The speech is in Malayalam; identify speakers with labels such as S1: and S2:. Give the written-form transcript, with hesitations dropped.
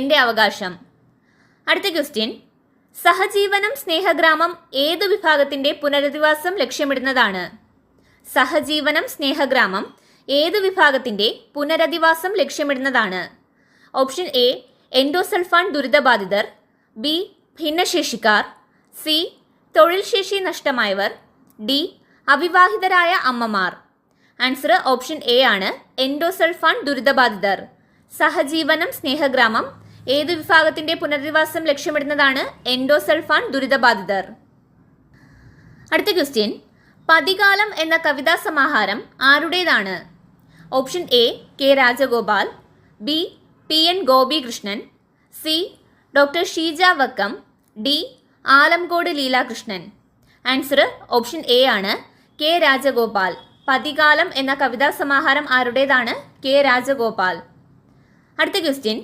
S1: എൻ്റെ അവകാശം. അടുത്ത ക്വസ്റ്റ്യൻ, സഹജീവനം സ്നേഹഗ്രാമം ഏതു വിഭാഗത്തിന്റെ പുനരധിവാസം ലക്ഷ്യമിടുന്നതാണ്? സഹജീവനം സ്നേഹഗ്രാമം ഏതു വിഭാഗത്തിന്റെ പുനരധിവാസം ലക്ഷ്യമിടുന്നതാണ്? ഓപ്ഷൻ എ എൻഡോസൾഫാൻ ദുരിതബാധിതർ, ബി ഭിന്നശേഷിക്കാർ, സി തൊഴിൽ ശേഷി നഷ്ടമായവർ, ഡി അവിവാഹിതരായ അമ്മമാർ. ആൻസർ ഓപ്ഷൻ എ ആണ്, എൻഡോസൾഫാൻ ദുരിതബാധിതർ. സഹജീവനം സ്നേഹഗ്രാമം ഏതു വിഭാഗത്തിന്റെ പുനരധിവാസം ലക്ഷ്യമിടുന്നതാണ്? എൻഡോസൾഫാൻ ദുരിതബാധിതർ. അടുത്ത ക്വസ്റ്റ്യൻ, പതികാലം എന്ന കവിതാ സമാഹാരം ആരുടേതാണ്? Option A K Rajagopal, B T N Gopikrishnan, C doctor Sheeja Vakkom, D Alamcode Leelakrishnan. Answer option A ആണ്, കെ രാജഗോപാൽ. പതികാലം എന്ന കവിതാ സമാഹാരം ആരുടേതാണ്? കെ രാജഗോപാൽ. അടുത്ത ക്വസ്റ്റ്യൻ,